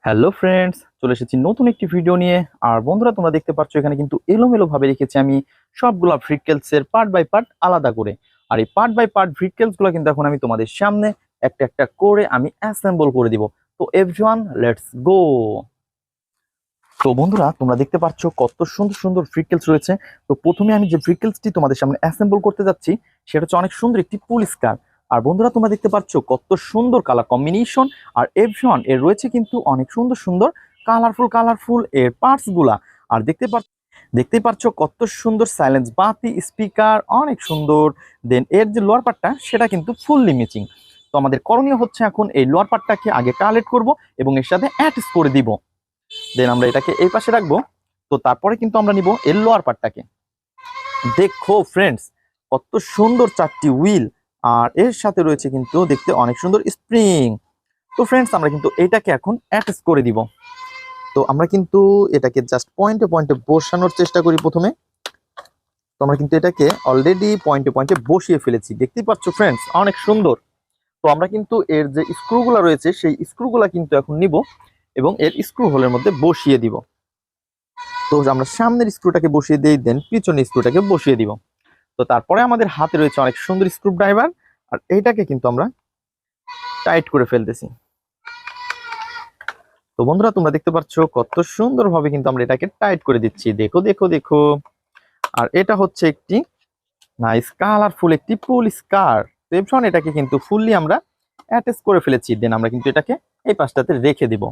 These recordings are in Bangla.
হ্যালো ফ্রেন্ডস, চলে এসেছি নতুন একটি ভিডিও নিয়ে। আর বন্ধুরা, তোমরা দেখতে পাচ্ছ এখানে কিন্তু এলোমেলো ভাবে রেখেছি আমি সবগুলা ফ্রিকেলস এর পার্ট বাই পার্ট আলাদা করে। আর এই পার্ট বাই পার্ট ফ্রিকেলস গুলো কিন্তু এখন আমি তোমাদের সামনে একটা একটা করে আমি অ্যাসেম্বল করে দিব। তো এভরিওয়ান, লেটস গো। তো বন্ধুরা, তোমরা দেখতে পাচ্ছ কত সুন্দর সুন্দর ফ্রিকেলস রয়েছে। তো প্রথমে আমি যে ফ্রিকেলসটি তোমাদের সামনে অ্যাসেম্বল করতে যাচ্ছি সেটা হচ্ছে অনেক সুন্দর একটি পুলিশ কার। আর বন্ধুরা, তোমরা দেখতে পাচ্ছ কত সুন্দর কালার কম্বিনেশন। আর এভরিওয়ান, এর রয়েছে কিন্তু অনেক সুন্দর সুন্দর কালারফুল কালারফুল এর পার্টস গুলা। আর দেখতেই পাচ্ছ কত সুন্দর সাইলেন্স বাতি, স্পিকার অনেক সুন্দর। দেন এর যে লোয়ার পার্টটা সেটা কিন্তু ফুললি ম্যাচিং। তো আমাদের করণীয় হচ্ছে এখন এই লোয়ার পার্টটাকে আগে কালেক্ট করব এবং এর সাথে অ্যাটাচ করে দিব। দেন আমরা এটাকে এই পাশে রাখবো। তো তারপরে কিন্তু আমরা নিব এর লোয়ার পার্টটাকে। দেখো ফ্রেন্ডস, কত সুন্দর চারটি হুইল। আর এর সাথে রয়েছে কিন্তু দেখতে অনেক সুন্দর স্প্রিং। তো ফ্রেন্ডস, আমরা কিন্তু এটাকে এখন অ্যাটাচ করে দিব। তো আমরা কিন্তু এটাকে জাস্ট পয়েন্টে পয়েন্টে বসানোর চেষ্টা করি প্রথমে। তো আমরা কিন্তু এটাকে অলরেডি পয়েন্টে পয়েন্টে বসিয়ে ফেলেছি, দেখতেই পাচ্ছ ফ্রেন্ডস, অনেক সুন্দর। তো আমরা কিন্তু এর যে স্ক্রুগুলা রয়েছে সেই স্ক্রুগুলা কিন্তু এখন নিব এবং এর স্ক্রু হোলের মধ্যে বসিয়ে দিব। তো আমরা সামনের স্ক্রুটাকে বসিয়ে দিই, দেন পিছনের স্ক্রুটাকে বসিয়ে দিব। তো তারপরে আমাদের হাতে রয়েছে অনেক সুন্দর স্ক্রু ড্রাইভার। আর এইটাকে কিন্তু আমরা টাইট করে ফেলতেছি। তো বন্ধুরা, তোমরা দেখতে পাচ্ছ কত সুন্দরভাবে কিন্তু আমরা এটাকে টাইট করে দিচ্ছি। দেখো দেখো দেখো। আর এটা হচ্ছে একটি নাইস কালারফুল একটি পুলিশ কার। তো এবার এটাকে কিন্তু ফুললি আমরা অ্যাটাচ করে ফেলেছি। দেন আমরা কিন্তু এটাকে এই পাশটাতে রেখে দিব।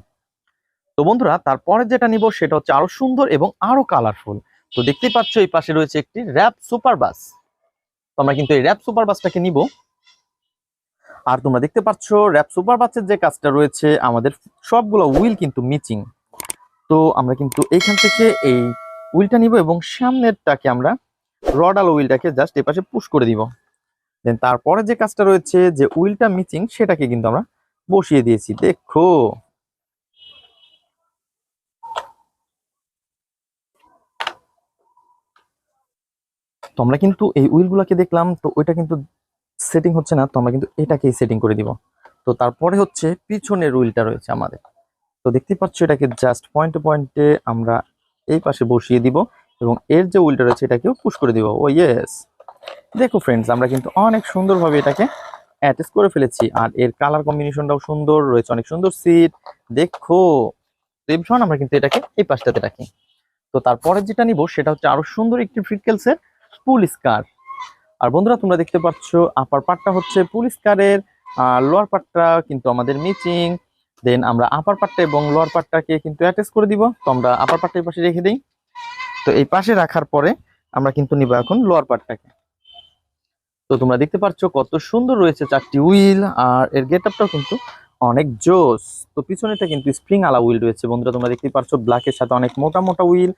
তো বন্ধুরা, তারপরে যেটা নিব সেটা হচ্ছে আরো সুন্দর এবং আরো কালারফুল। তো দেখতেই পাচ্ছ এই পাশে রয়েছে একটি র্যাপ সুপার বাস। তো আমরা কিন্তু এই র্যাপ সুপার বাসটাকে নিব। আর তোমরা দেখতে পাচ্ছ র্যাপ সুপার বাসের যে কাজটা রয়েছে, আমাদের সবগুলো হুইল কিন্তু মিচিং। তো আমরা কিন্তু এইখান থেকে এই হুইলটা নিব এবং সামনেরটাকে আমরা রডাল হুইলটাকে জাস্ট এই পাশে পুশ করে দিব। দেন তারপরে যে কাজটা রয়েছে, যে হুইলটা মিচিং সেটাকে কিন্তু আমরা বসিয়ে দিয়েছি। দেখো। তো আমরা কিন্তু এই হুইলগুলোকে দেখলাম, তো ওইটা কিন্তু সেটিং হচ্ছে না, তো আমরা কিন্তু এটাকেই সেটিং করে দিব। তো তারপরে হচ্ছে পিছনের হুইলটা রয়েছে আমাদের। তো দেখতে পাচ্ছ এটাকে জাস্ট পয়েন্টে পয়েন্টে আমরা এই পাশে বসিয়ে দিব এবং এর যে হুইলটা রয়েছে এটাকেও পুশ করে দিব। ও ইয়েস। দেখো ফ্রেন্ডস, আমরা কিন্তু অনেক সুন্দরভাবে এটাকে অ্যাটাচ করে ফেলেছি। আর এর কালার কম্বিনেশনটাও সুন্দর রয়েছে, অনেক সুন্দর সিট। দেখো। রেভশন, আমরা কিন্তু এটাকে এই পাশটাতে রাখি। তো তারপরে যেটা নিব সেটা হচ্ছে আরো সুন্দর একটি ফ্রিকেলসের পুলিশ কার। আর বন্ধুরা, তোমরা দেখতে পাচ্ছ আপার পার্টটা হচ্ছে পুলিশ কারের, আর লোয়ার পার্টটা কিন্তু আমাদের মিচিং। দেন আমরা আপার পার্টটা এবং লোয়ার পার্টটাকে কিন্তু অ্যাটাচ করে দিব। তো আমরা আপার পার্টটা এই পাশে রেখে দিই। তো এই পাশে রাখার পরে আমরা কিন্তু নিব এখন লোয়ার পার্টটাকে। তো তোমরা দেখতে পাচ্ছ কত সুন্দর রয়েছে চারটি হুইল। আর এর গেটআপটাও কিন্তু অনেক জোস। তো পিছনেটা কিন্তু স্প্রিং আলা হুইল রয়েছে বন্ধুরা, তোমরা দেখতে পাচ্ছ ব্ল্যাকের সাথে অনেক মোটা মোটা হুইল।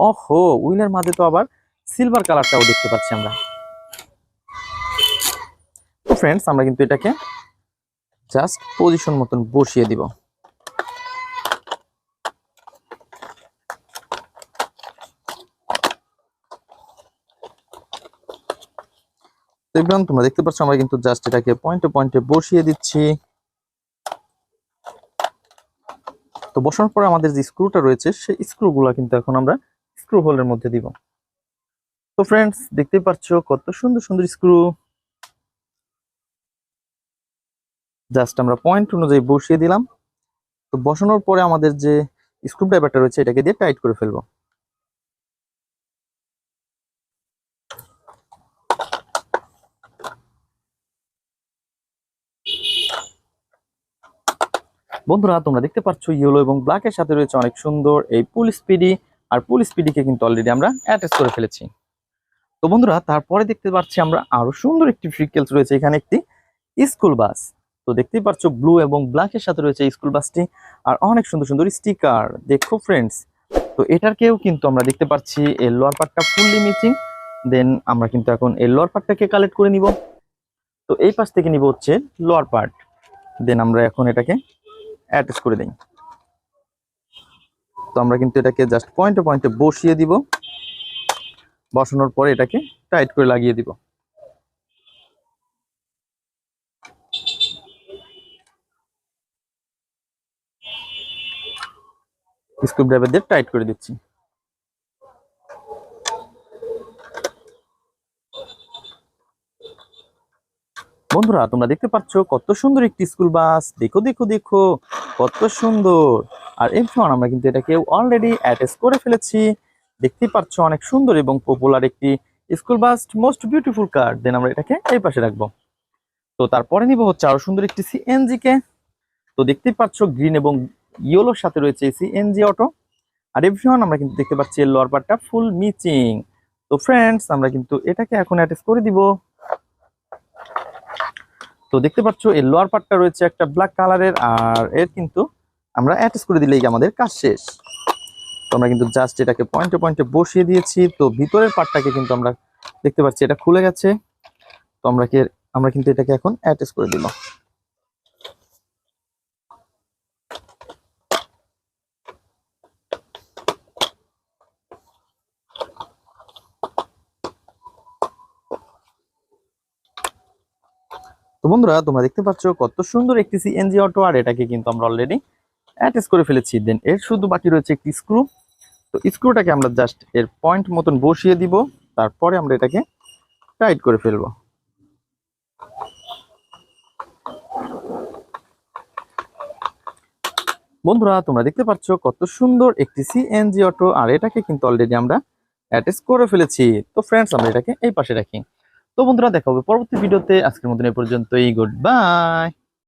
ওহো, হুইলের মাঝে তো আবার সিলভার কালারটাও দেখতে পাচ্ছি আমরা। তো ফ্রেন্ডস, আমরা কিন্তু এটাকে জাস্ট পজিশন মতন বসিয়ে দিব। দেখবেন, তোমরা দেখতে পাচ্ছ আমরা কিন্তু জাস্ট এটাকে পয়েন্টে পয়েন্টে বসিয়ে দিচ্ছি। তো বসানোর পরে আমাদের যে স্ক্রুটা রয়েছে সেই স্ক্রুগুলো কিন্তু এখন আমরা স্ক্রু হোলের মধ্যে দিব। তো ফ্রেন্ডস, দেখতেই পাচ্ছ কত সুন্দর সুন্দর স্ক্রু। জাস্ট আমরা পয়েন্ট অনুযায়ী বসিয়ে দিলাম। তো বসানোর পরে আমাদের যে স্ক্রু ড্রাইভারটা রয়েছে এটাকে দিয়ে টাইট করে ফেলবো। বন্ধুরা, তোমরা দেখতে পাচ্ছ ইয়েলো এবং ব্ল্যাকের সাথে রয়েছে অনেক সুন্দর এই পুল স্পিডি। আর পুল স্পিডিকে কিন্তু অলরেডি আমরা অ্যাটাচ করে ফেলেছি। তো বন্ধুরা, তারপরে দেখতে পাচ্ছি আমরা আরো সুন্দর একটি ফ্রিকেলস রয়েছে এখানে, একটি স্কুল বাস। তো দেখতেই পাচ্ছ ব্লু এবং ব্ল্যাকের সাথে রয়েছে স্কুল বাসটি। আর অনেক সুন্দর সুন্দর স্টিকার। দেখো ফ্রেন্ডস, তো এটারকেও কিন্তু আমরা দেখতে পাচ্ছি এর লোয়ার পার্টটা ফুললি মিচিং। দেন আমরা কিন্তু এখন এর লোয়ার পার্টটাকে কালেক্ট করে নিব। তো এই পাশ থেকে নিব হচ্ছে লোয়ার পার্ট। দেন আমরা এখন এটাকে অ্যাটাচ করে দিই। তো আমরা কিন্তু এটাকে জাস্ট পয়েন্টে পয়েন্টে বসিয়ে দিব। বসানোর পরে এটাকে টাইট করে লাগিয়ে দিব। স্ক্রু ড্রাইভার দিয়ে টাইট করে দিচ্ছি। বন্ধুরা তোমরা দেখতে পাচ্ছ কত সুন্দর একটি স্কুল বাস, দেখো দেখো দেখো কত সুন্দর। আর এরপর আমরা কিন্তু এটাকে অলরেডি অ্যাটাচ করে ফেলেছি, দেখতেই পাচ্ছ অনেক সুন্দর এবং পপুলার একটি স্কুল বাস, মোস্ট বিউটিফুল কার। দেন আমরা এটাকে এই পাশে রাখবো। তো তারপরে নিব হচ্ছে আরো সুন্দর একটি সিএনজি কে। তো দেখতেই পাচ্ছ গ্রিন এবং ইয়েলোর সাথে রয়েছে সিএনজি অটো। আর এভরিওয়ান আমরা কিন্তু দেখতে পাচ্ছি এর লোয়ার পার্টটা ফুল মিচিং। তো ফ্রেন্ডস আমরা কিন্তু এটাকে এখন অ্যাটাচ করে দিব। তো দেখতে পাচ্ছ এর লোয়ার পার্টটা রয়েছে একটা ব্ল্যাক কালারের, আর এর কিন্তু আমরা অ্যাটাচ করে দিলেই আমাদের কাজ শেষ। তো আমরা কিন্তু জাস্ট এটাকে পয়েন্টে পয়েন্টে বসিয়ে দিয়েছি। তো ভিতরের পার্টটাকে কিন্তু আমরা দেখতে পাচ্ছি এটা খুলে গেছে। তো আমরা কিন্তু এটাকে এখন অ্যাটাচ করে দিব। তো বন্ধুরা তোমরা দেখতে পাচ্ছ কত সুন্দর একটি সিএনজি অটো, আর এটাকে কিন্তু আমরা অলরেডি অ্যাটাচ করে ফেলেছি। দেন এর শুধু বাকি রয়েছে একটি স্ক্রু। তো স্ক্রুটাকে আমরা জাস্ট এর পয়েন্ট মতন বসিয়ে দিব, তারপরে আমরা এটাকে টাইট করে ফেলবো। বন্ধুরা তোমরা দেখতে পাচ্ছ কত সুন্দর একটি সিএনজি অটো, আর এটাকে কিন্তু অলরেডি আমরা অ্যাটাচ করে ফেলেছি। তো ফ্রেন্ডস আমরা এটাকে এই পাশে রাখি। তো বন্ধুরা দেখা হবে পরবর্তী ভিডিওতে। আজকের মতন এই পর্যন্তই, গুড বাই।